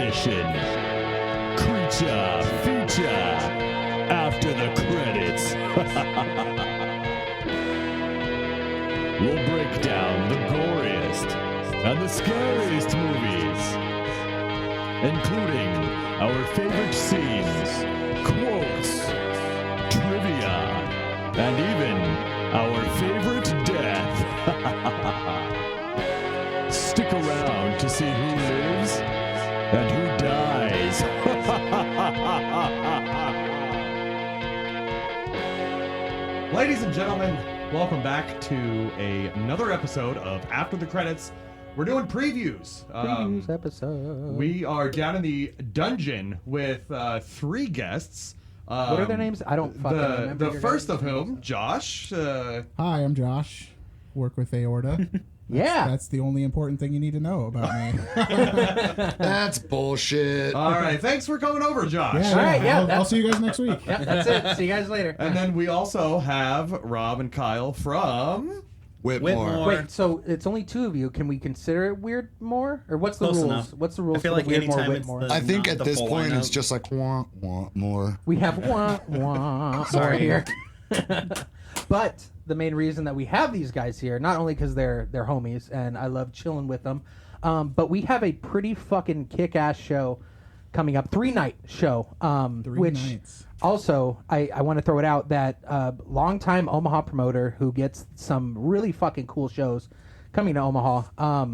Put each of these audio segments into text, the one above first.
edition. Creature feature after the credits. We'll break down the goriest and the scariest movies, including our favorite scenes, quotes, trivia, and even our favorite death. Stick around to see who lives and who dies. Ladies and gentlemen, welcome back to another episode of After the Credits. We're doing previews. Previews episode. We are down in the dungeon with three guests. What are their names? I don't fucking remember. The first of whom, Josh. Hi, I'm Josh. Work with Aorta. That's the only important thing you need to know about me. That's bullshit. All right, thanks for coming over, Josh. Yeah, All right, yeah, I'll see you guys next week. Yep, that's it. See you guys later. And then we also have Rob and Kyle from... Whitmore. Wait, so it's only two of you. Can we consider it weird more? Or what's the Close rules? enough. What's the rules I feel for like Weird More, anytime it's Whitmore? I think not at the this full point lineup. it's just like want more. We have wah Sorry. here. But the main reason that we have these guys here, not only because they're homies and I love chilling with them, but we have a pretty fucking kick-ass show coming up, 3-night show. Three nights. Also, I want to throw it out that longtime Omaha promoter who gets some really fucking cool shows coming to Omaha.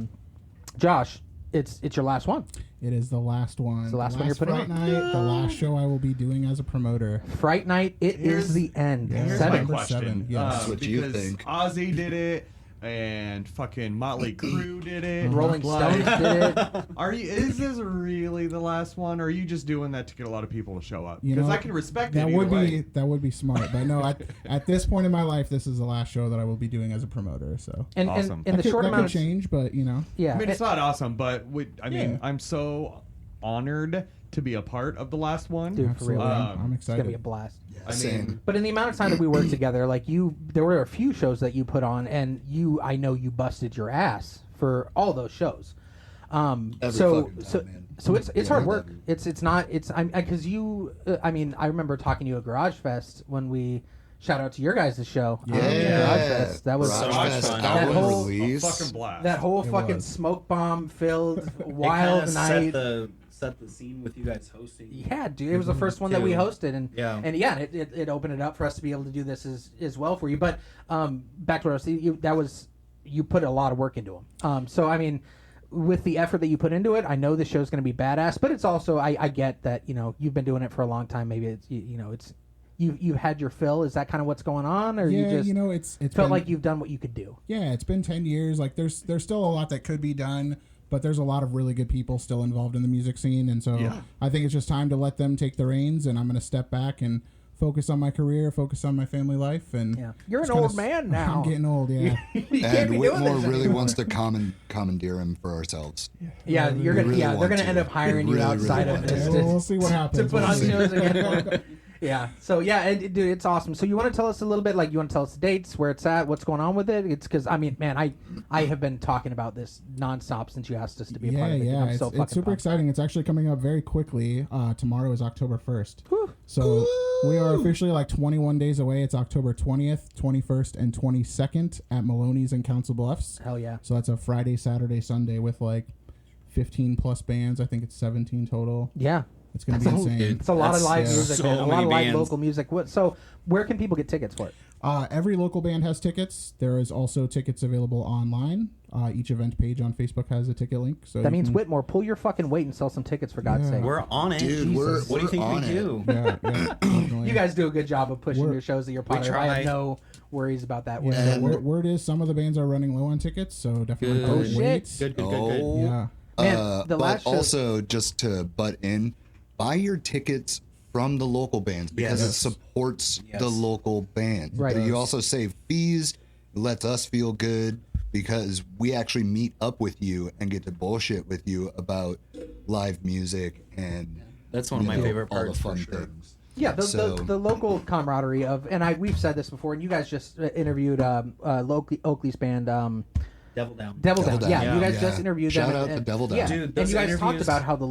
Josh, it's your last one. It is the last one. It's the last one you're putting Fright on? Night, the last show I will be doing as a promoter. Fright Night, it is the end. Here's Seven. my Number question. seven, yes. That's what you because think. Ozzy did it, and fucking Motley Crue did it. Rolling Like, Stones did it. Is this really the last one, or are you just doing that to get a lot of people to show up? You Because know, I can respect that it would either be way. that would be smart, but no. At this point in my life, this is the last show that I will be doing as a promoter. So And, Awesome. and in the short that amount could of change, but you know, yeah, I mean, it's not awesome, but Yeah. I'm so honored to be a part of the last one. Dude, for absolutely, real. I'm it's gonna be a excited. blast. I mean, Same. But in the amount of time that we worked together, like there were a few shows that you put on, and I know you busted your ass for all those shows. Every So fucking time, so man. so it's Yeah, hard I work. love you. It's not because you. I mean, I remember talking to you at Garage Fest when we. Shout out to your guys' show. Yeah. Garage Fest. That was So Garage much Fest fun. That album whole- release. a fucking blast. that whole It fucking was. smoke bomb filled It wild kinda night. set the scene with you guys hosting. Yeah, dude, it was the first one that we Too. hosted, and Yeah. it opened it up for us to be able to do this as well for you. But back to what I was saying, you put a lot of work into them. So I mean, with the effort that you put into it, I know the show's going to be badass. But it's also I get that you've been doing it for a long time. Maybe it's it's you've had your fill. Is that kind of what's going on, or yeah, you just it's felt been, like you've done what you could do? Yeah, it's been 10 years. Like there's still a lot that could be done, but there's a lot of really good people still involved in the music scene, and so Yeah. I think it's just time to let them take the reins, and I'm going to step back and focus on my career, focus on my family life, and Yeah, you're an just kinda old man now. I'm getting old, yeah. You can't And be doing Whitmore this really anymore. wants to commandeer him for ourselves. Yeah, you're We gonna. really Yeah, they're want gonna to. end up hiring We you really, outside really of want this to. We'll see what happens. to put We'll on see. shows again. Yeah. So yeah, dude, it's awesome. So you want to tell us a little bit, like you want to tell us the dates, where it's at, what's going on with it? It's because I mean, man, I have been talking about this nonstop since you asked us to be a part of it. Yeah, I'm it's, so it's fucking super pumped. exciting. It's actually coming up very quickly. Tomorrow is October 1st. So we are officially like 21 days away. It's October 20th, 21st, and 22nd at Maloney's in Council Bluffs. Hell yeah. So that's a Friday, Saturday, Sunday with like 15 plus bands. I think it's 17 total. Yeah. It's going to be insane. It's a lot of That's live yeah. music, so man. A lot many of live bands. local music. So where can people get tickets for it? Every local band has tickets. There is also tickets available online. Each event page on Facebook has a ticket link. So That you means can- Whitmore, pull your fucking weight and sell some tickets for God's Yeah. sake. We're on it. Dude, Jesus. What do you we're think on we it. do? Yeah, definitely. You guys do a good job of pushing We're- your shows that you're part we of. I have try. no worries about that. Yeah, And- word is some of the bands are running low on tickets, so definitely Good. don't Oh, shit. wait. Good. Oh, Yeah. Man, the but last show- also just to butt in, buy your tickets from the local bands because Yes. it supports Yes. the local bands. Right. You also save fees, it lets us feel good because we actually meet up with you and get to bullshit with you about live music and That's one of my you know, favorite all the parts, for fun sure. things. Yeah, So- the local camaraderie of, and we've said this before, and you guys just interviewed Oakley's band, Devil Down. Devil Devil Down. Down, Yeah, you guys yeah. just interviewed Shout them. out to Devil Down. Yeah. Dude, and those you guys talked interviews- about how the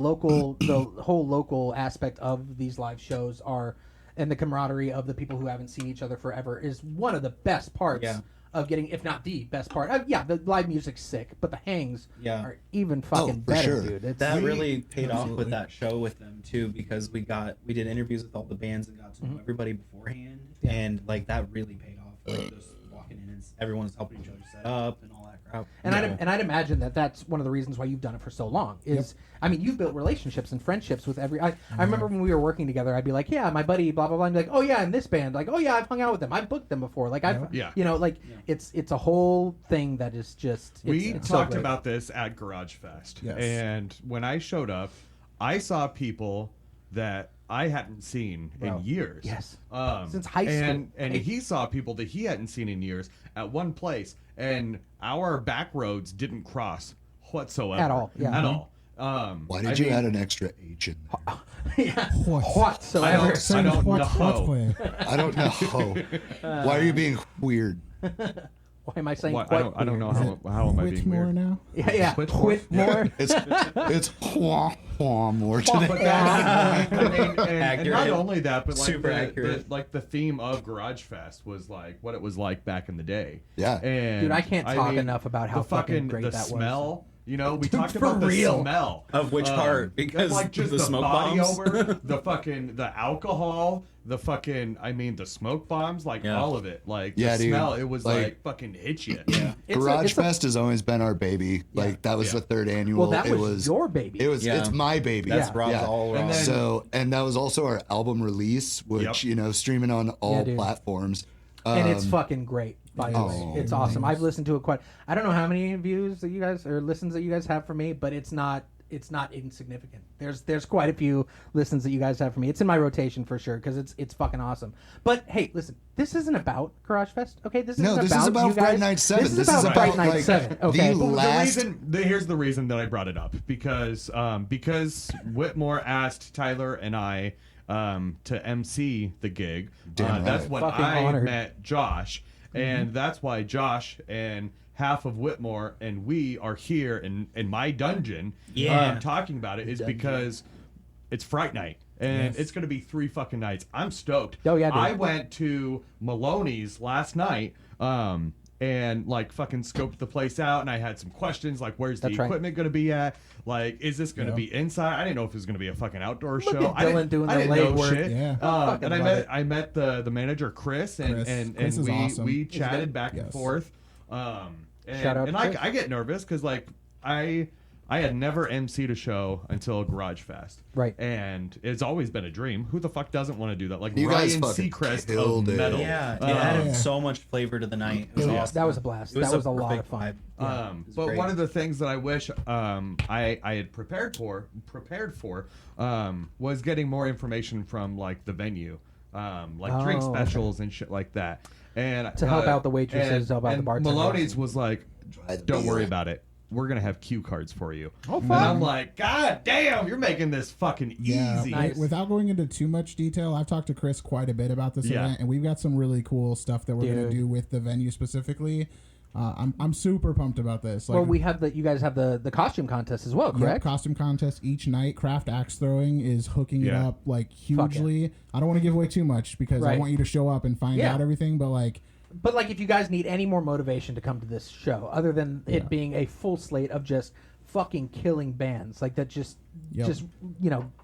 whole local aspect of these live shows are, and the camaraderie of the people who haven't seen each other forever is one of the best parts Yeah. of getting, if not the best part. The live music's sick, but the hangs Yeah. are even fucking for better, sure. dude. It's, That We- really paid off Absolutely. with that show with them too, because we did interviews with all the bands and got to know everybody beforehand, Yeah. and like that really paid off. Like just walking in and everyone's helping each other set up and all that crap. And You know? I'd imagine that that's one of the reasons why you've done it for so long. Is I mean, you've built relationships and friendships with every. I remember when we were working together, I'd be like, yeah, my buddy, blah blah blah. And be like, oh yeah, in this band, like, oh yeah, I've hung out with them, I've booked them before. Like I've, Yeah. you know, like it's a whole thing that is just. We it's so talked great. about this at Garage Fest, Yes. and when I showed up, I saw people that I hadn't seen Bro. in years. Yes. Um, Since high school. and he saw people that he hadn't seen in years at one place, and our back roads didn't cross whatsoever At all, yeah. at all. Why I did you mean, add an exxtra H in there? yeah. What? Whatsoever. I don't know. I don't know. Why are you being weird? Why am I saying? What? quite I don't know weird? how am I being Whitmore weird? now? Yeah. Whitmore? Whitmore. It's more today. But that, I mean, and not Accurate. only that, but like Super the accurate. the theme of Garage Fest was like what it was like back in the day. Yeah. And Dude, I can't talk enough about how the fucking great the that was. smell. You know, we Dude, talked for about the real. smell Of which part? Because like just the the smoke body bombs? odor, the smoke bombs, like Yeah. all of it. Like Yeah, the dude. smell, it was Like- like fucking hit you. Yeah. Garage Fest has always been our baby. Like that was Yeah. the third annual. Well, that it was your baby. It was. Yeah. It's my baby. That's Yeah. Rob's all And around. then- So, and that was also our album release, which Yep. you know, streaming on all dude. platforms. And it's Um, fucking great. By the way, oh, it's awesome. I've listened to it quite. I don't know how many views that you guys or listens that you guys have for me, but it's not insignificant. There's quite a few listens that you guys have for me. It's in my rotation for sure because it's fucking awesome. But hey, listen, this isn't about Garage Fest, okay? This No, isn't this about is about you Fright guys. Night 7. This is about Fright Night like, 7. Okay. the Well, last. here's the reason that I brought it up because Whitmore asked Tyler and I to MC the gig. Damn That's right. when Fucking I honored. met Josh, and that's why Josh and half of Whitmore and we are here in my dungeon Yeah. talking about it is because it's Fright Night. And it's going to be 3 fucking nights. I'm stoked. Oh, yeah, dude. I went to Maloney's last night and like fucking scoped the place out, and I had some questions like, where's the That's right. equipment going to be at? Like, is this going to be inside? I didn't know if it was going to be a fucking outdoor show. at I Dylan didn't, doing I the didn't know legwork. shit. Yeah. Fucking And love it. I met the manager Chris, and Chris. and, Chris and is we awesome. we chatted back and Yes. forth. And, Shout out and to Chris. I get nervous because like I had never MC'd a show until Garage Fest. Right. And it's always been a dream. Who the fuck doesn't want to do that? Like You guys Ryan fucking Seacrest killed of it. metal. Yeah, it Um, added so much flavor to the night. It was awesome. That was a blast. It That was a lot perfect of fun. vibe. It was But great. one of the things that I wish I had prepared for was getting more information from like the venue, like drink Oh, okay. specials and shit like that, and To help out the waitresses, help out the and bartenders. Maloney's was like, Try the "Don't beer. worry about it. We're gonna have cue cards for you." Oh, And fun. I'm like, "God damn, you're making this fucking Yeah, easy." Nice. without going into too much detail, I've talked to Chris quite a bit about this Yeah. event, and we've got some really cool stuff that we're going Dude. to do with the venue specifically. I'm super pumped about this. Like, Well, you guys have the costume contest as well, yep, correct? costume contest each night. Craft axe throwing is hooking it Yeah. up like Fuck hugely. I don't want to give away too much because I Right. want you to show up and find Yeah. out everything. But like, But like, if you guys need any more motivation to come to this show, other than it being a full slate of just fucking killing bands, like that, just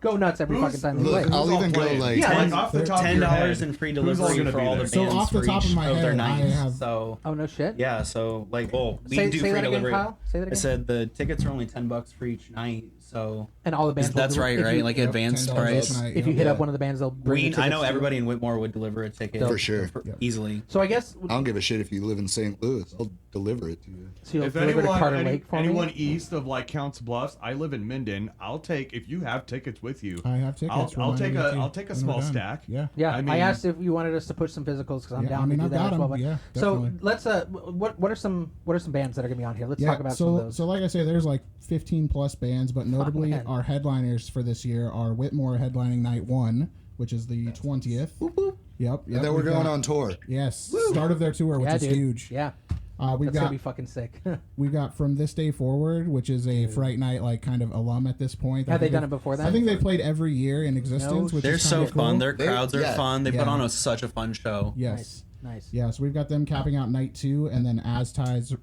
go nuts every fucking time they play. Look, I'll Who's all even go playing? like Yeah, like off the top of your $10 head, in free who's all delivery gonna for be all the there? So bands off the for top of each my of their head, I nights. have- So Oh no shit. yeah, so like, well, we Say do that free again, delivery. Kyle. Say that I again. said the tickets are only $10 for each night. So And all the bands. will That's do it. right, If right? you- like Yep, advanced $10 price. tonight, if you yep. hit Yeah. up one of the bands, they'll bring the I know tickets to everybody you. in Whitmore would deliver a ticket For sure. Yep. easily. So I guess I don't give a shit if you live in St. Louis. I'll deliver it to you. so you'll If deliver to Carter Lake for anyone me. east of like Counts Bluffs, I live in Minden. I'll take if you have tickets with you. I have tickets. I'll take Remind me I'll too take a when small we're done. stack. Yeah. Yeah, I I, mean- asked if you wanted us to push some physicals because I'm Yeah, down I mean, to do I've that got as well. 'em. But- Yeah, so definitely. let's what are some bands that are gonna be on here? Let's Yeah, talk about some of those. So like I say, there's like 15 plus bands, but notably man. our headliners for this year are Whitmore headlining night 1, which is the 20th. Yep. And then we're we've going got- on tour. Yes, start of their tour, which yeah, is dude. huge. Yeah, We've That's gonna got be fucking sick. we've got From This Day Forward, which is a Fright Night like kind of alum at this point. Have they done it before then? I think they played every year in existence. No Which They're is so kinda fun. cool. Their crowds are yeah. fun. They put Yeah. on such a fun show. Yes. Nice. Yeah, so we've got them capping out night 2, and then As Tides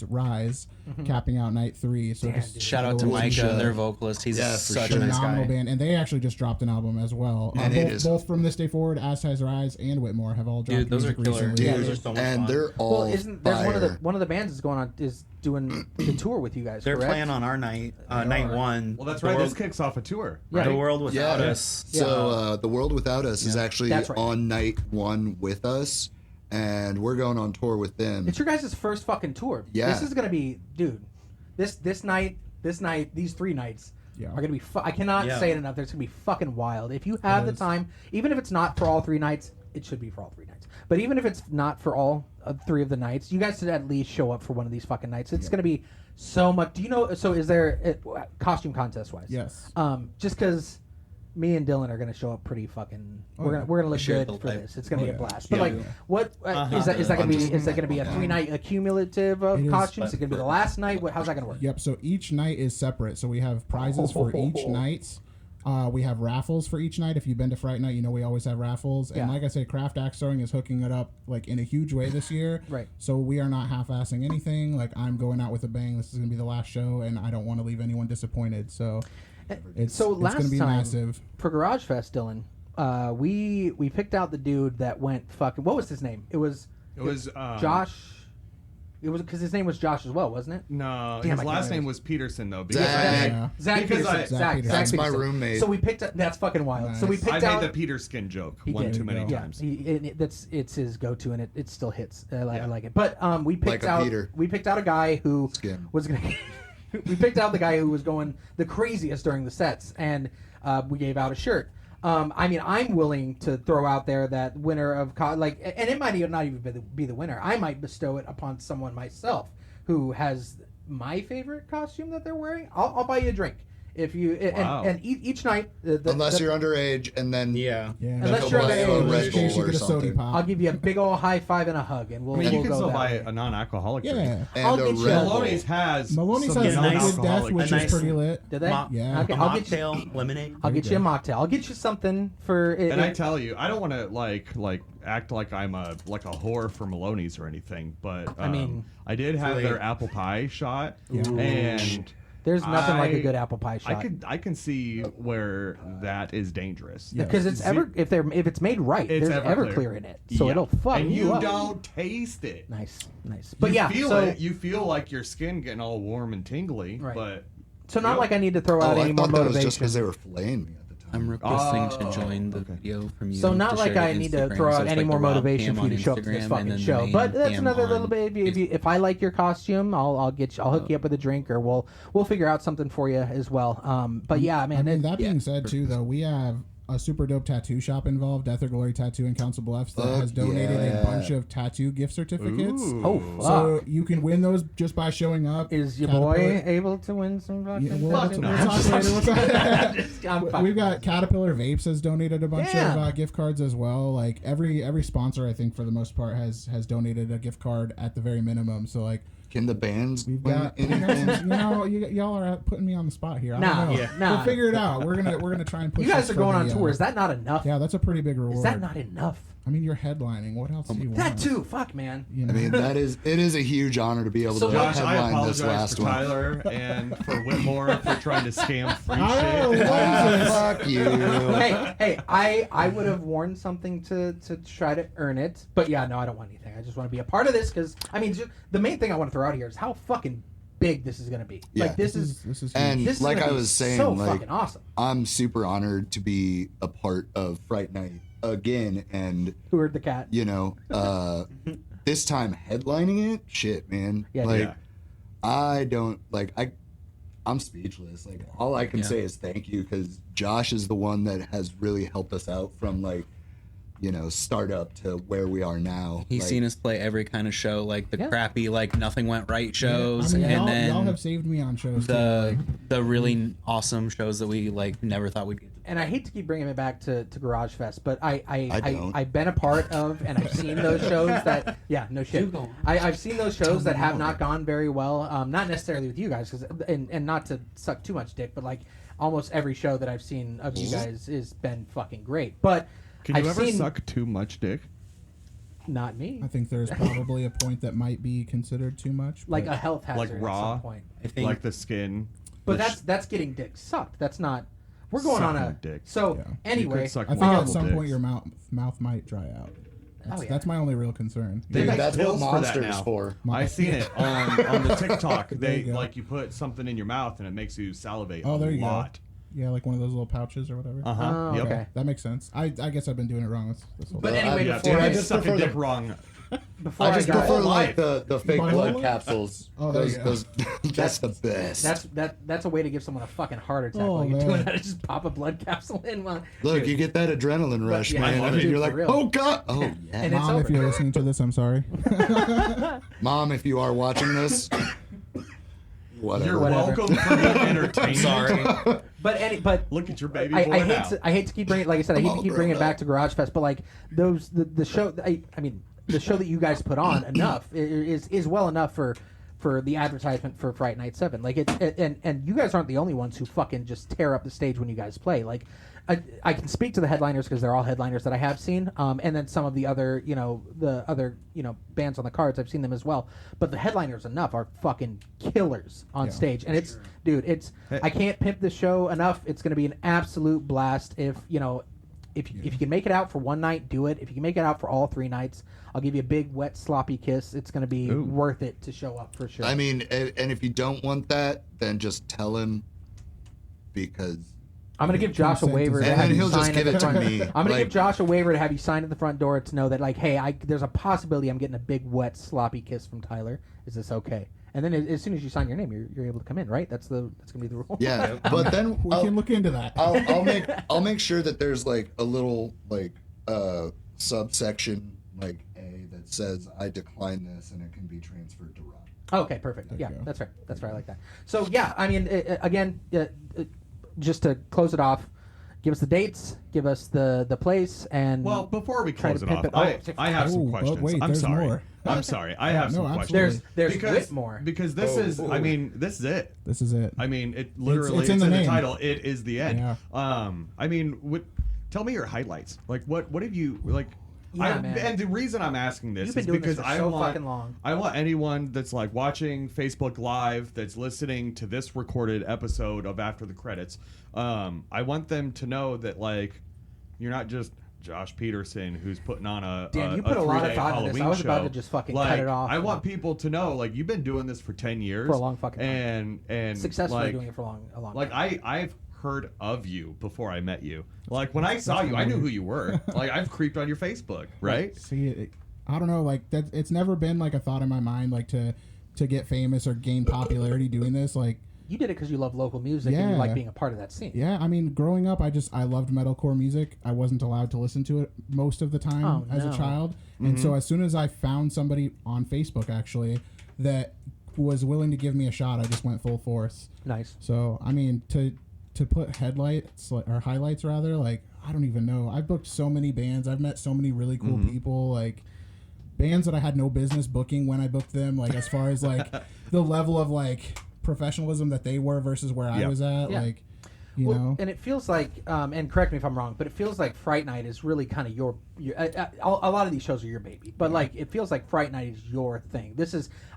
Rise capping out night 3. So Damn, just dude. Shout out to Cool. Micah, Sure. their vocalist. He's Yeah, for such sure. a nice phenomenal guy. band, and they actually just dropped an album as well. And it is- both From This Day Forward, As Tides Rise, and Whitmore have all dropped Dude, those are music killer. recently. Yeah, Dude, those are so much and fun. they're all Well, isn't there's fire. one of the bands is going on is doing the tour with you guys? They're correct? playing on our night, night one. Well, that's The right. World, This kicks off a tour. Yeah. The Right? World Without Yeah. Us. So The World Without Us is actually That's right. on night 1 with us, and we're going on tour with them. It's your guys' first fucking tour. Yeah. This is gonna be, dude. This night, these 3 nights Yeah. are gonna be. I cannot Yeah. say it enough. It's gonna be fucking wild. If you have the is. time, even if it's not for all 3 nights, it should be for all 3 nights. But even if it's not for all 3 of the nights, you guys should at least show up for one of these fucking nights. It's gonna be so much. Do you know? So is there costume contest wise? Yes. Just because me and Dylan are gonna show up pretty fucking. Oh, we're yeah. gonna look Share good the for life. this. It's gonna be a yeah. blast. But Yeah. like, what is that? Is that gonna be a 3-night accumulative of It is. costumes? Is it gonna be the last night? How's that gonna work? Yep. So each night is separate. So we have prizes for each night. We have raffles for each night. If you've been to Fright Night, you know we always have raffles. And Yeah. like I said, Craft Axe Throwing is hooking it up like in a huge way this year. Right. So we are not half-assing anything. Like I'm going out with a bang. This is gonna be the last show, and I don't want to leave anyone disappointed. So it's So it's last gonna be time massive. for Garage Fest, Dylan, we picked out the dude that went fucking. What was his name? It was Josh. It was because his name was Josh as well, wasn't it? No, Damn, his I last can't name remember. was Peterson though. Zach. Yeah. Zach Because Peterson. I- Zach Peterson. That's my Peterson. roommate. So we picked. That's fucking wild. So we Nice. picked I out made the Peter Skin joke He one did. too many yeah, times. it's his go-to, and it still hits. I Yeah. like it. But we picked Like a out Peter. we picked out a guy who Skin. was gonna. We picked out the guy who was going the craziest during the sets, and we gave out a shirt. I mean, I'm willing to throw out there that winner of and it might not even be the winner. I might bestow it upon someone myself who has my favorite costume that they're wearing. I'll buy you a drink if you Wow. and each night. Unless you're underage, and then Yeah. Yeah. Unless they'll you're buy underage. you a In Red In case Bull you or get a soda something. pop. I'll give you a big old high five and a hug, and we'll. I mean, you we'll can go still that buy way. a non-alcoholic drink. Yeah. I'll And a get you- Red Bull. Maloney's has Maloney's some has nice- Liquid Death, non-alcoholic which nice- is pretty lit. Did they? Yeah. Okay, A I'll get you. mocktail, lemonade. I'll There get you you a go. mocktail. I'll get you something for. And I tell you, I don't want to like act like I'm a whore for Maloney's or anything, but I mean, I did have late. their apple pie shot, Yeah. and there's nothing like a I- good apple pie shot. I can see where that is dangerous. Yeah. because it's if it's made right, It's there's Everclear. Everclear in it, so Yeah. it'll fuck and you you up. don't taste it. Nice. But you yeah, feel so it. You feel like your skin getting all warm and tingly, Right. but so not Yep. like I need to throw Oh, out I any more thought that was just because motivation. they were filleting me at the time. I'm requesting Oh, to join the okay. video from you. So not to like share I to need to Instagram. throw So out it's any like more the Rob motivation Cam for you on to show up to this Instagram and fucking then the show. main But that's cam another on little baby. If I like your costume, I'll hook you up with a drink, or we'll figure out something for you as well. But yeah, man. I mean, it- that being said, too, though, we have a super dope tattoo shop involved, Death or Glory Tattoo in Council Bluffs, that has donated yeah. a bunch of tattoo gift certificates. Ooh. oh fuck. So you can win those just by showing up. Is your Caterpillar- boy able to win some fucking? Yeah, we'll fucking- talk later. We'll talk- I'm fucking- We've got Caterpillar Vapes has donated a bunch Yeah. of gift cards as well. Like every sponsor, I think for the most part has donated a gift card at the very minimum. So like Can the bands we've win got, anything? y'all are putting me on the spot here. I Nah, don't know. yeah. nah. We'll figure it out. We're gonna try and push. You guys this are going for on the, tour. Is that not enough? Yeah, that's a pretty big reward. Is that not enough? I mean, you're headlining. What else do you want? That too. Fuck, man. You know? I mean, it is a huge honor to be able So to Josh, I headline this apologize last for one. Tyler and for Whitmore for trying to scam free Oh, shit. what is this? Fuck you. hey, I would have worn something to try to earn it, but yeah, no, I don't want anything. I just want to be a part of this because I mean, the main thing I want to throw out here is how fucking big this is gonna be. Yeah. Like this is And this is like gonna I be was saying, so like fucking awesome. I'm super honored to be a part of Fright Night again, and Who heard the cat? you know, this time headlining it, shit, man. Yeah, like yeah. I don't like I'm speechless. Like all I can Yeah. say is thank you because Josh is the one that has really helped us out from like start up to where we are now. He's seen us play every kind of show, like the crappy, like nothing went right shows, I mean, and then y'all have saved me on shows. the too, the really awesome shows that we like never thought we'd get to. And I hate to keep bringing it back to Garage Fest, but I don't. I've been a part of, and I've seen those shows that, no shit. I've seen those shows that have not gone very well. Not necessarily with you guys, and not to suck too much dick, but like almost every show that I've seen of you guys has been fucking great. But Can you I've ever seen, suck too much dick? Not me. I think there's probably a point that might be considered too much. Like but- a health hazard Like raw? at some point. I think Like the skin. But that's getting dick sucked. That's not. We're going on a Sucking dick. So Yeah. anyway, You could suck I think multiple at some point dicks. your mouth might dry out. That's, Oh, yeah. that's my only real concern. They Dude, make that's what pills for that Monster's now. for. I've seen it on the TikTok. There They you go. like you put something in your mouth and it makes you salivate Oh, a there you lot. go. Yeah, like one of those little pouches or whatever. Uh huh. Oh, yep. okay. That makes sense. I guess I've been doing it wrong this whole But time. anyway, Yeah, before dude, I I just suck a prefer dick the- wrong. before I just got prefer life. like the fake My blood whole life? capsules. Oh, there you go. That's the best. that's a way to give someone a fucking heart attack Oh, while you're man. doing that. Just pop a blood capsule in one. Look, Dude, you get that adrenaline rush, yeah, man. I love And it. you're Dude, like, for real. oh god, oh yeah. And it's Mom, if over. you're listening to this, I'm sorry. Mom, if you are watching this, whatever. You're Whatever. welcome for the entertainment. sorry. But Look at your baby I boy hate now. to keep bringing, like I said, I hate I'm to all keep bringing it grown back to Garage Fest, but like the show, I mean the show that you guys put on enough is well enough for the advertisement for Fright Night 7. Like and you guys aren't the only ones who fucking just tear up the stage when you guys play. Like I can speak to the headliners because they're all headliners that I have seen, and then some of the other bands on the cards, I've seen them as well. But the headliners enough are fucking killers on Yeah. stage, and it's I can't pimp this show enough. It's going to be an absolute blast if if you can make it out for one night, do it. If you can make it out for all 3 nights, I'll give you a big, wet, sloppy kiss. It's going to be Ooh. worth it to show up for sure. I mean, and if you don't want that, then just tell him, because I'm going to give Josh a consent is- waiver to And have then you he'll just sign give at the it to front. me. I'm going to Like- give Josh a waiver to have you sign at the front door to know that, like, hey, there's a possibility I'm getting a big, wet, sloppy kiss from Tyler. Is this okay? And then as soon as you sign your name, you're able to come in, right? That's going to be the rule. yeah. But then We can look into that. I'll make sure that there's like a little like subsection like A that says I decline this and it can be transferred to Rob. Okay, perfect. There Yeah, you go. that's fair. That's fair. I like that. So yeah, I mean, again, just to close it off, give us the dates, give us the place, and Well, before we Try to close it pimp off, it. I have some Oh, but questions. wait, I'm there's sorry. more. I'm sorry. I have No, some absolutely. questions. there's because, Whitmore. Because this is, I mean, this is it. This is it. I mean, it literally, it's in it's the in the name. title. It is the end. Yeah. I mean, tell me your highlights. Like, what have you, like, Yeah, man. and the reason I'm asking this You've been is doing because this for I so want, fucking long. I want anyone that's like watching Facebook Live, that's listening to this recorded episode of After the Credits, I want them to know that, like, you're not just Josh Peterson who's putting on a Dan, a, you put a lot of 3-day thought into this. I Halloween was about show. to just fucking like, cut it off. I want people to know, like, you've been doing this for 10 years. For a long fucking time. And Successfully like, doing it for a long like time. I've heard of you before I met you. Like, when I saw you, I knew who you were. Like, I've creeped on your Facebook, right? See, I don't know, like that. It's never been like a thought in my mind, like to get famous or gain popularity doing this. Like, You did it because you love local music and you Yeah. like being a part of that scene. yeah, I mean, growing up, I loved metalcore music. I wasn't allowed to listen to it most of the time Oh, as no. a child, and so as soon as I found somebody on Facebook actually that was willing to give me a shot, I just went full force. Nice. So I mean, to put headlights or highlights rather, like I don't even know. I've booked so many bands. I've met so many really cool people, like bands that I had no business booking when I booked them. Like as far as like the level of like professionalism that they were versus where I Yeah. was at, Yeah. like you Well, know. and it feels like, and correct me if I'm wrong, but it feels like Fright Night is really kind of your a lot of these shows are your baby, but like it feels like Fright Night is your thing.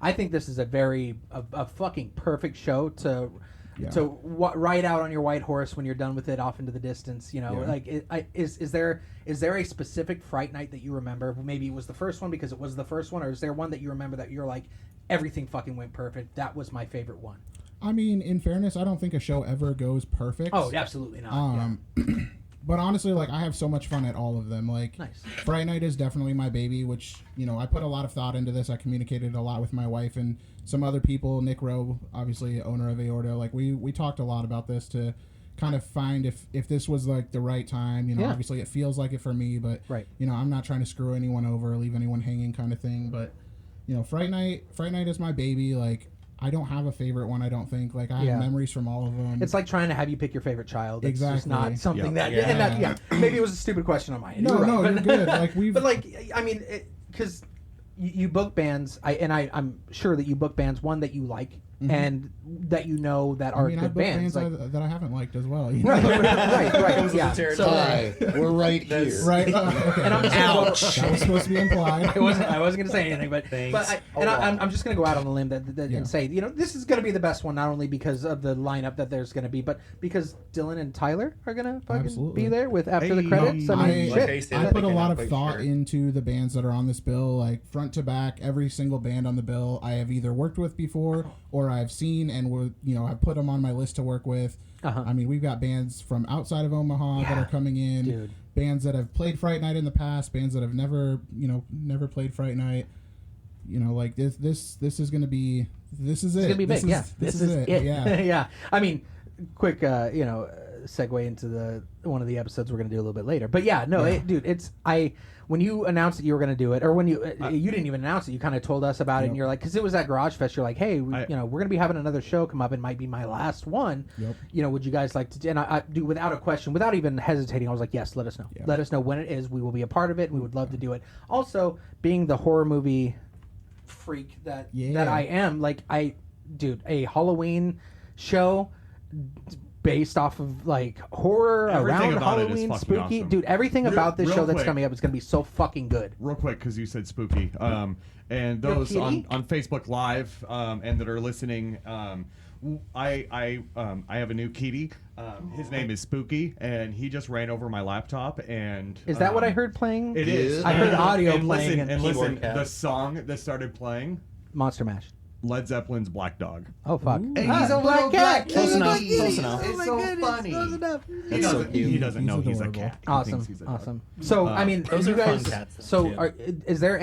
I think this is a fucking perfect show to Yeah. ride out on your white horse when you're done with it off into the distance. Yeah. Like is there a specific Fright Night that you remember? Maybe it was the first one because it was the first one, or is there one that you remember that you're like, everything fucking went perfect? That was my favorite one. I mean, in fairness, I don't think a show ever goes perfect. Oh, absolutely not. But honestly, like I have so much fun at all of them. Like Nice. Fright Night is definitely my baby, which I put a lot of thought into this. I communicated a lot with my wife and some other people. Nick Rowe, obviously owner of Aorta. Like we talked a lot about this to kind of find if this was like the right time. You know, Yeah. obviously it feels like it for me, but Right. you know, I'm not trying to screw anyone over, or leave anyone hanging, kind of thing. But you know, Fright Night is my baby. Like, I don't have a favorite one. I don't think. Like, I have Yeah. memories from all of them. It's like trying to have you pick your favorite child. It's just Exactly. not something Yeah. that. And that, maybe it was a stupid question on my end. No, You're no, right. you're good. Like, we've. But like, I mean, because you book bands, I'm sure that you book bands one that you like and that you know that are I mean, I good book bands. bands Like, that I haven't liked as well. You know? right, yeah. So, Hi, we're right here. Right. Okay. and I'm just gonna go, That was supposed to be implied. I wasn't going to say anything, but Thanks. I'm just going to go out on a limb that Yeah. and say, you know, this is going to be the best one, not only because of the lineup that there's going to be, but because Dylan and Tyler are going to fucking Absolutely. be there with after the Hey. credits. I mean, I shit. put a lot of thought into the bands that are on this bill, like front to back. Every single band on the bill, I have either worked with before or I've seen, and I've put them on my list to work with. Uh-huh. I mean, we've got bands from outside of Omaha that are coming in. Dude. Bands that have played Fright Night in the past. Bands that have never played Fright Night. You know, like this is going to be. This is it. It's gonna be big. This is it. Yeah. yeah. I mean, quick, segue into one of the episodes we're gonna do a little bit later. But yeah, no, dude, when you announced that you were gonna do it, or when you didn't even announce it, you kind of told us about it, and you're like, because it was at Garage Fest, you're like, hey, we're gonna be having another show come up, it might be my last one. Yep. You know, would you guys like to? And I do, without a question, without even hesitating, I was like, yes, let us know. Yeah. Let us know when it is. We will be a part of it. And we would love to do it. Also, being the horror movie freak that I am, like a Halloween show based off of like horror Everything around about it is Halloween, fucking spooky, awesome. dude. Everything Real- about this real show that's quick. coming up is gonna be so fucking good. Real quick, because you said spooky, and Yo, those kitty? on Facebook Live and that are listening, I have a new kitty. His name is Spooky, and he just ran over my laptop. And Is that what I heard playing? It is. I heard audio and playing Listen, and listen, keyboard cat. the song that started playing, Monster Mash. Led Zeppelin's Black Dog. Oh fuck! And he's a black little cat. black Close enough. kitty. Close enough. It's Oh my so goodness, funny. close enough. That's so cute. He doesn't He's know he's a adorable. cat. He Awesome, thinks he's a dog. awesome. So I mean, those you are fun guys. cats, So too. is there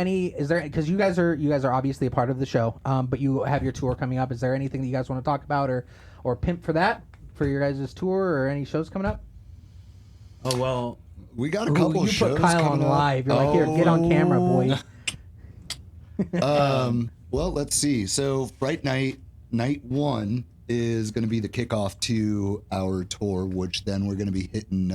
because you guys are obviously a part of the show, but you have your tour coming up. Is there anything that you guys want to talk about or pimp for your guys' tour or any shows coming up? Oh well, We got a couple you shows put Kyle on coming up. live. You're like, here, get on camera, boy. Well, let's see. So Fright Night, night 1 is going to be the kickoff to our tour, which then we're going to be hitting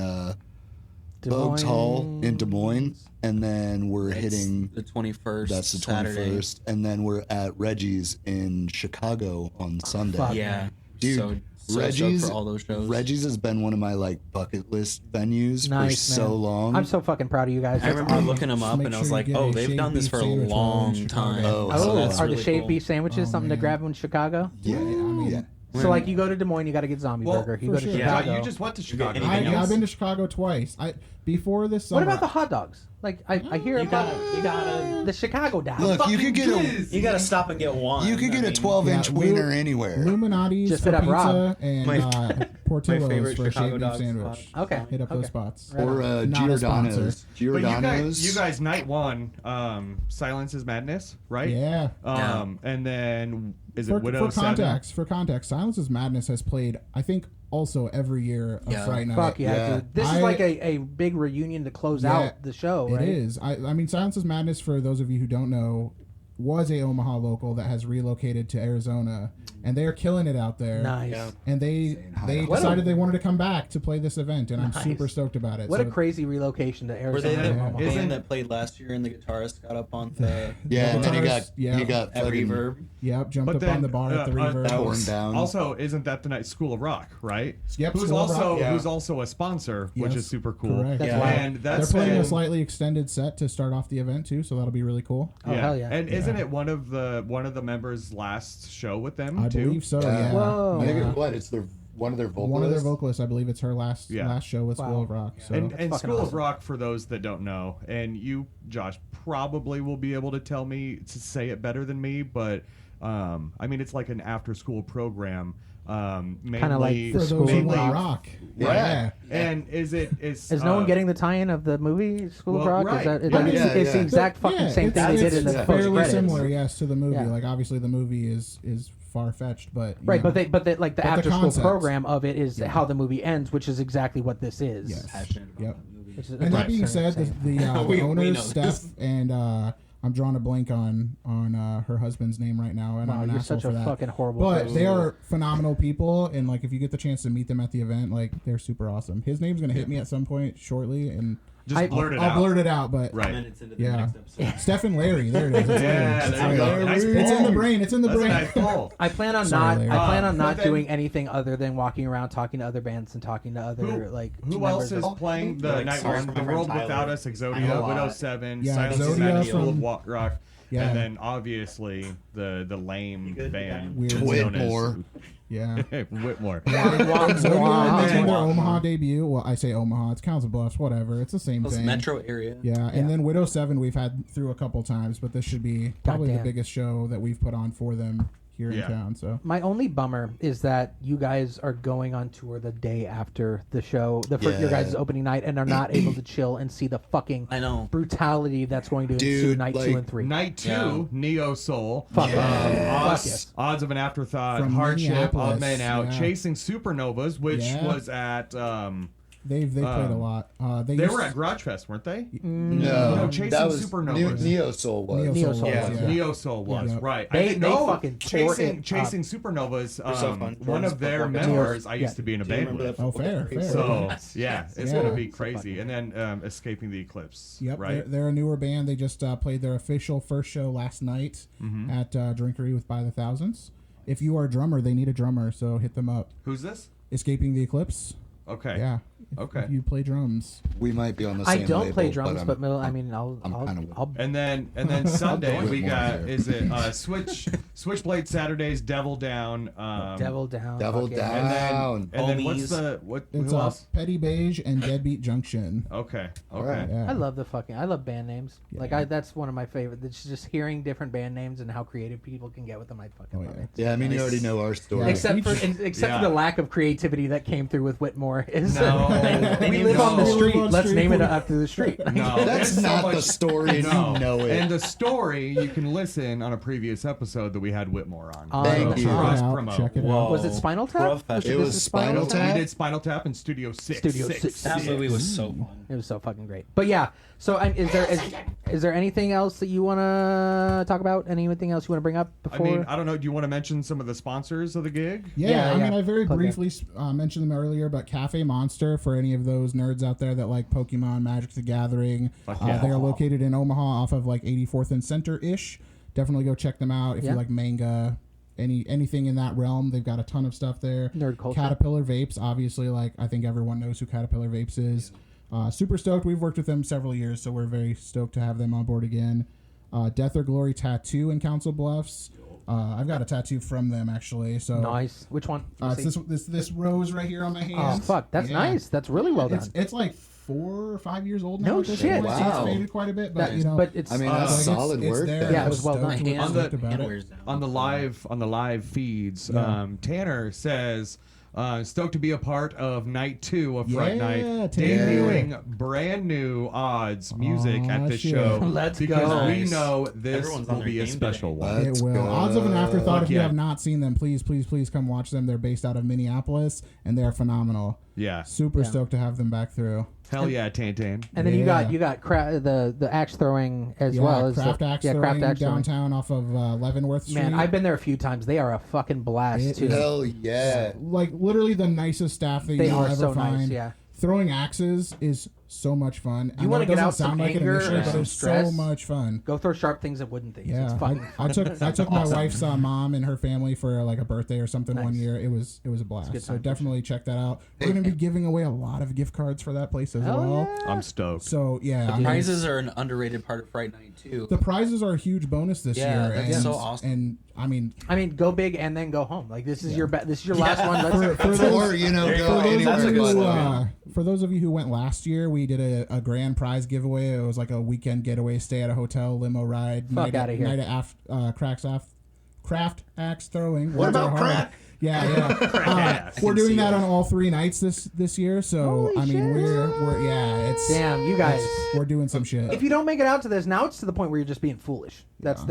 Bogues Hall in Des Moines, and then we're hitting. the 21st. That's the 21st, and then we're at Reggie's in Chicago on Sunday. fuck. Yeah, Dude, so Reggie's stoked for all those shows. Reggie's has been one of my like bucket list venues Nice, for man. so long. I'm so fucking proud of you guys. I That's remember awesome. looking them up Make and I sure was you like, get oh, a they've shaved done this beef for a sandwich while in long Chicago. time. Oh, so so that's are really the shaved cool. beef sandwiches Oh, something to man. grab in Chicago? yeah, I mean, yeah. So like you go to Des Moines, you got to get zombie Well, burger. You for go to sure. Yeah, Chicago. you just went to Chicago. anything else? I've been to Chicago twice. Before this summer. What about the hot dogs? Like I hear You about gotta the Chicago dog. Look, you could get a you gotta stop and get one. you could get I a mean, 12-inch Yeah, wiener anywhere. Illuminati's Just for hit up pizza Rob. and My Portillo's favorite for a Chicago shaved beef dog sandwich. spot. Okay. Hit up okay. those spots. Right Or on. Not a sponsor. Giordano's. But Giordano's. you guys, night 1, Silence is Madness, right? Yeah. And then is it For Widow 7? context, Silence is Madness has played, I think, also every year of Yeah. Fright Night. Fuck yeah, Yeah. dude. This is like a big reunion to close Yeah, out the show, right? It is. I mean, Silence is Madness, for those of you who don't know, was a Omaha local that has relocated to Arizona, and they are killing it out there. Nice. Yeah. And they What decided a- they wanted to come back to play this event, and I'm Nice. super stoked about it. What So a crazy relocation to Were Arizona. they the Yeah. band Isn't- that played last year and the guitarist got up on the Yeah, and then guitarist, you got at fucking Reverb? Yep, jumped But up then, on the bar at the Reverb. torn down. Also, isn't that the night School of Rock, right? Yep, Who's School of also Rock, yeah. who's also a sponsor, which Yes, is super cool. correct. That's Yeah. wild. And They're that's playing been- a slightly extended set to start off the event too, so that'll be really cool. Oh, hell yeah. And isn't it one of the members' last show with them I too? believe so. Yeah. Yeah. Whoa. I think Yeah. what? It's one of their vocalists. One of their vocalists, I believe it's her last Yeah. show with Wow. School of Rock. So And fucking School of awesome. Rock, for those that don't know, and you, Josh, probably will be able to tell me to say it better than me, but I mean, it's like an after-school program. Kinda like mainly- the for School those who of like Rock. rock, Yeah. And is no one getting the tie-in of the movie School of well, Rock? right. Is that, Yeah, like, yeah, it's the yeah. exact fucking same thing they did in the it's post fairly credits. similar, yes, to the movie. Yeah. Like obviously the movie is far fetched, but Right, know. but they like the But the after school concept. program of it is how the movie ends, which is exactly what this is. Yes. Passionate about Yep. that movie. Which is And that being said, the We know owners, this. Steph, and I'm drawing a blank on her husband's name right now, and Wow, I'm an you're asshole such for a that. fucking horrible But person. they are phenomenal people, and like if you get the chance to meet them at the event, like they're super awesome. His name's gonna hit me at some point shortly, and Just blurt it I'll out. blurt it out. But Right. Minutes into the Yeah. next episode. Steph and Larry, there it is. It's Yeah, there you go. Nice It's in the pull. brain. It's in the That's a brain. nice pull. I plan on Sorry, not. Larry. I plan on But not then- doing anything other than walking around talking to other bands and talking to other Who else is playing the Like, night sorry, one? my The friend World Tyler. Without Us, I know Exodia, a Widow lot. 7, Yeah, Silence Exodia Society, School from- of Rock, Yeah. and then obviously the lame good, band Weird. known as Whitmore. Yeah. Whitmore. Exodia making their Wow. Omaha debut. Well, I say Omaha. It's Council Bluffs. Whatever. It's the same Plus thing. metro area. Yeah, and then Widow 7 we've had through a couple times, but this should be probably the Goddamn. biggest show that we've put on for them here in Yeah. town. So My only bummer is that you guys are going on tour the day after the show, your Yeah. guys' opening night, and are not able to chill and see the fucking I know. brutality that's going to ensue Dude, night like, 2 and 3. Night 2, Yeah. Neo Soul. Fuck Odds, Fuck yes. Odds of an Afterthought, From Hardship, Odd Minneapolis, Man Out, yeah. Chasing Supernovas, which Yeah. was at they've played a lot. they used- were at Garage Fest, weren't they? No, Chasing that was Supernovas. Neo Soul was. Neo Soul Soul was, was, yeah. Neo Soul was Yeah. right. They- I didn't they know fucking tore Chasing, it Chasing Supernovas. so fun. One Jordan's of their football members I Yeah. used to be in a Do you band remember with. that Oh, football fair, game? fair. So yeah, it's Yeah. gonna be crazy. And then Escaping the Eclipse. Yep, Right. they're a newer band. They just played their official first show last night Mm-hmm. at Drinkery with By the Thousands. If you are a drummer, they need a drummer, so hit them up. Who's this? Escaping the Eclipse. Okay. Yeah. Okay. If you play drums. We might be on the I same don't label, play drums, I'm- but I'm I'll kinda- I'll And then Sunday we Whitmore got here. is it Switchblade Saturdays, Devil Down, Devil Down. Devil fuck yeah. and then Down. and then what's Homies. the what? It's Who else? Petty Beige and Deadbeat Junction. Okay. All Okay. right. Yeah. I love band names. Like that's one of my favorite. It's just hearing different band names and how creative people can get with them. I fucking Oh, love yeah. it. Yeah, I mean, you already know our story. Except for Yeah. the lack of creativity that came through with Whitmore is No. we live on the No. street. We live on Let's street. name it after the street. No, That's there's so not the much- story, and No. you know it. And the story you can listen on a previous episode that we had Whitmore on. Thank you. Cross Check it out, promo. check it out. Whoa. Was it Spinal Tap? Professional. It was this Spinal Tap? We did Spinal Tap in Studio 6. Studio 6. That movie was so fun. It was so fucking great. But yeah, so is there anything else that you want to talk about? Anything else you want to bring up I before? mean, I don't know. Do you want to mention some of the sponsors of the gig? Yeah, I yeah. mean, I very Plug briefly mentioned them earlier, but Cafe Monster, for any of those nerds out there that like Pokemon, Magic the Gathering, yeah. they are located in Omaha off of like 84th and Center-ish. Definitely go check them out if Yeah. you like manga, anything in that realm. They've got a ton of stuff there. Nerd culture. Caterpillar Vapes, obviously, like I think everyone knows who Caterpillar Vapes is. Super stoked. We've worked with them several years, so we're very stoked to have them on board again. Death or Glory Tattoo in Council Bluffs. I've got a tattoo from them actually. So Nice. Which one? it's this rose right here on my hand. Oh fuck, that's nice. That's really well done. It's like 4 or 5 years old now. No at this shit. point, so Wow. it's faded quite a bit, but you know. But it's I mean, like, that's solid it's work there. there. Yeah, it I'm was well stoked done. with- Hand- stoked about hand it. wears down. On the live feeds, Yeah. Tanner says, stoked to be a part of night 2 of Fright Yeah, Night, Tanner. debuting brand new odds music Aw, at this shit. show. Let's because go. we Nice. know this Everyone's on will their be a game special today. one. Let's It will. go. Odds of an Afterthought. If you Yeah. have not seen them, please come watch them. They're based out of Minneapolis, and they're phenomenal. Yeah. Super Yeah. stoked to have them back through. Hell yeah, Tantan. and then Yeah. you got the axe throwing as Yeah, well as Craft the, Axe yeah, throwing Craft Axe throwing. downtown off of Leavenworth Street. Man, I've been there a few times. They are a fucking blast It too. is. Hell yeah. like literally the nicest staff that They you'll are ever so find. nice, yeah. Throwing axes is so much fun. I You know wanna it get doesn't out some sound like it anger initially, and but some it's so stress? much fun. Go throw sharp things at wooden things. Yeah, It's fucking I took my awesome. wife's mom and her family for like a birthday or something one Nice. year. It was a blast. good So time for definitely check that out. We're gonna be giving away a lot of gift cards for that place as Hell well. yeah. I'm stoked. So yeah, I mean, Prizes are an underrated part of Fright Night too. the prizes are a huge bonus this Yeah, year. that's and, so awesome. And I mean, I mean, go big and then go home. Like this is your this is your last one. Let's, for those, Or, you know, There you go go. For those, anywhere. That's a of good you, slogan. for those of you who went last year, we did a grand prize giveaway. It was like a weekend getaway, stay at a hotel, limo ride, Fuck outta here. night at Craft Axe throwing. What Words about are hard. crack? Yeah. We're doing that on all 3 nights this year. So Holy I mean, shit. we're it's Damn, you guys. we're doing some shit. If you don't make it out to this, now it's to the point where you're just being foolish. That's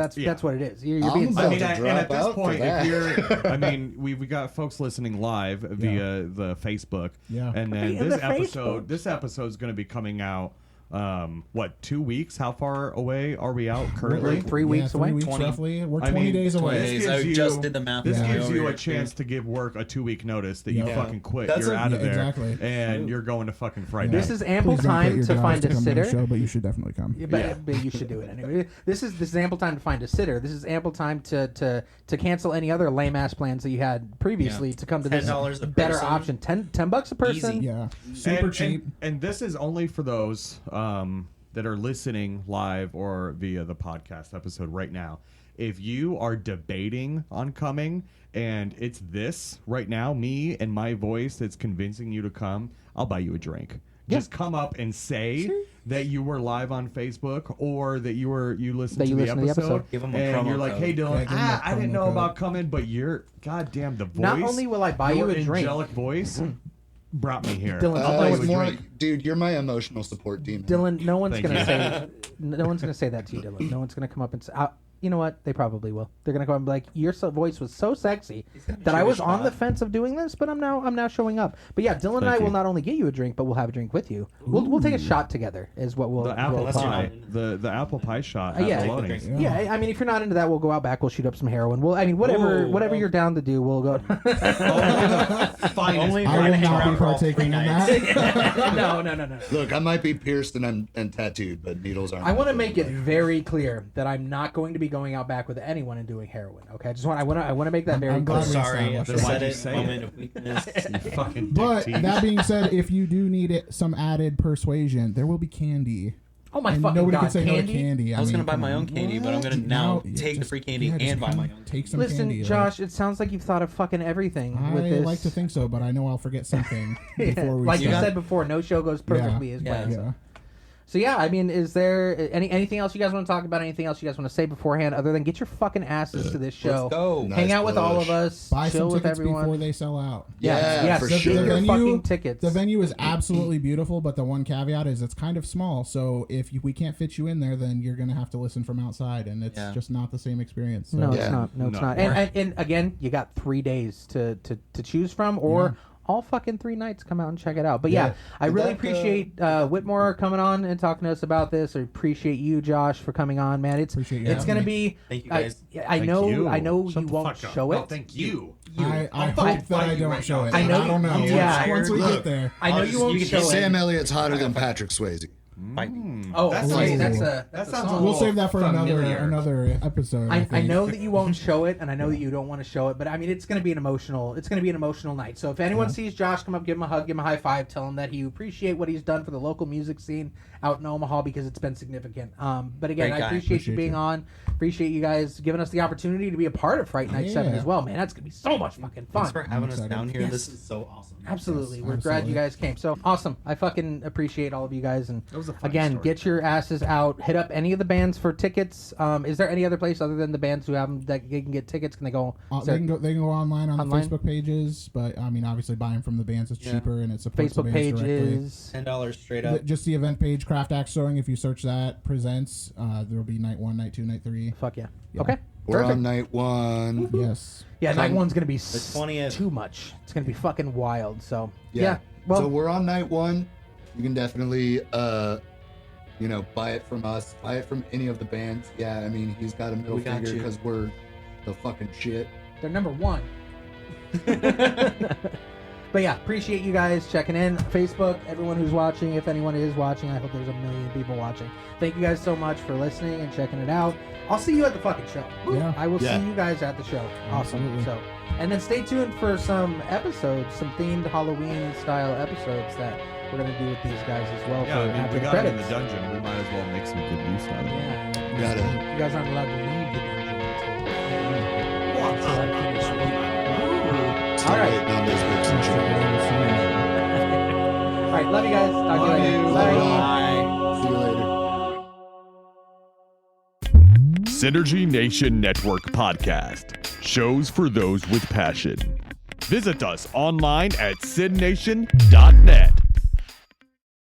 what it is. You're I'm being about silly. to and at drop this out point, for that. if you're, I mean, we got folks listening live via the Facebook, Yeah. and then Via this the episode, Facebook. this episode's going to be coming out. 2 weeks? How far away are we out currently? We're 3 weeks 3 away. weeks 20. roughly. We're I 20 mean, days 20 away. days. I just did the math. This Yeah. gives you a Over chance to give work a 2-week notice that you Yeah. fucking quit. That's You're a- out of yeah, there, exactly. and you're going to fucking Fright This Night. is ample Please don't quit time your to jobs find to a come to the sitter. show, but you should definitely come. But you should do it anyway. This is ample time to find a sitter. This is ample time to cancel any other lame ass plans that you had previously Yeah. to come to this $10 a better person. option. $10 a person. Easy. Yeah, super cheap. And this is only for those that are listening live or via the podcast episode right now. If you are debating on coming and it's this right now, me and my voice that's convincing you to come, I'll buy you a drink. Yeah. Just come up and say that you were live on Facebook or that you listened That to you the listened to the episode. episode. Give 'em a and promo you're like, code. hey Dylan, Yeah, give 'em a I didn't promo know code. about coming, but your goddamn the voice. Not only will I buy you your a drink. angelic voice brought me here. Dylan, I'll buy you a more, drink. dude, you're my emotional support demon. Dylan, no one's Thank gonna you. say no one's gonna say that to you, Dylan. No one's gonna come up and say, you know what? They probably will. They're gonna come up and be like, your voice was so sexy that I was on the fence of doing this, but I'm now showing up. But yeah, Dylan and I Thank will you. not only get you a drink, but we'll have a drink with you. We'll take a shot together. Is what we'll The apple we'll that's pie, fine. the apple pie shot. yeah. at Maloney's. Yeah, I mean, if you're not into that, we'll go out back. We'll shoot up some heroin. Whatever you're down to do, we'll go. Only I we're will gonna hang not be around for all partaking 3 in nights. that. no. Look, I might be pierced and tattooed, but needles aren't. I want to my make thing. it very clear that I'm not going to be going out back with anyone and doing heroin. Okay, I want to make that very I'm clear. glad we Sorry, I established Why'd said you it. say Moment it? of weakness. You fucking But dick teeth. that being said, if you do need some added persuasion, there will be candy. Oh my And fucking nobody god, can say no to candy! candy. I was mean, gonna buy come my on. own candy, but I'm gonna now take the free candy just and buy come my own. Take some Listen, candy. Josh, it sounds like you've thought of fucking everything I with this. like to think so, but I know I'll forget something before we like you start. said before, no show goes perfectly as Yeah. planned. Yeah. So yeah, I mean, is there anything else you guys want to talk about? Anything else you guys want to say beforehand, other than get your fucking asses to this show? Let's go. Nice Hang out with all of push. us. Buy chill some with tickets everyone. before they sell out. Yeah, for get sure. your The fucking tickets. The venue is absolutely beautiful, but the one caveat is it's kind of small. So if we can't fit you in there, then you're going to have to listen from outside, and it's just not the same experience. So. No, Yeah. it's not. No, it's No. not. And again, you got 3 days to choose from, or all fucking 3 nights. Come out and check it out. But yeah, I really appreciate Whitmore coming on and talking to us about this. I appreciate you, Josh, for coming on, man. Appreciate you It's having gonna me. be. Thank you, guys. I know Shut you the won't fuck up. show No, it. thank you. I hope fucking that fight I you don't right show now. it. I know- I don't know. yeah. Once we Look, get there. I know you won't you show can it. Sam Elliott's hotter than Patrick Swayze. Fight me. Oh, That's okay, like- that's that a sounds song. a We'll little save that for familiar. another episode. I think. know that you won't show it, and I know that you don't want to show it, but I mean, it's going to be an emotional night. So if anyone sees Josh, come up, give him a hug, give him a high five, tell him that you appreciate what he's done for the local music scene out in Omaha because it's been significant. But again, Great I guy. appreciate you being you. on. Appreciate you guys giving us the opportunity to be a part of Fright Night 7 Yeah. as well, man. That's going to be so much fucking fun. Thanks for having us excited. down here. Yes. This is so awesome. Absolutely. Yes, We're glad absolutely. you guys came. So awesome. I fucking appreciate all of you guys. And That was a funny again, story. get your asses out. Hit up any of the bands for tickets. Is there any other place other than the bands who have them that they can get tickets? Can they go? is there- They can go online on Online? the Facebook pages, but I mean, obviously, buying from the bands is cheaper and it supports Facebook the page bands directly. is. $10 straight up. Just the event page, Craft Axe Sewing. If you search that, presents. There will be night 1, night 2, night 3. Fuck yeah. Yeah. Okay. We're Perfect. on night 1. Yes. Yeah, night one's gonna be 20th. too much. It's gonna be fucking wild. So yeah. Well, So we're on night 1. You can definitely, buy it from us. Buy it from any of the bands. Yeah, I mean, he's got a middle We got finger you. because we're the fucking shit. they're number 1. But yeah, appreciate you guys checking in. Facebook, everyone who's watching, if anyone is watching, I hope there's a million people watching. Thank you guys so much for listening and checking it out. I'll see you at the fucking show. Yeah. I will Yeah. see you guys at the show. Awesome. Absolutely. So, and then stay tuned for some episodes, some themed Halloween style episodes that we're gonna do with these guys as well. Yeah, for I mean, after we the got it in credits. the dungeon. We might as well make some good use out of it. Yeah. You gotta. You guys aren't allowed to leave the dungeon until I finish reading. Still All right. waiting on those books and shit. All right, love you guys. Talk to you later. Love you. Bye. See you later. Synergy Nation Network Podcast. Shows for those with passion. Visit us online at sidnation.net.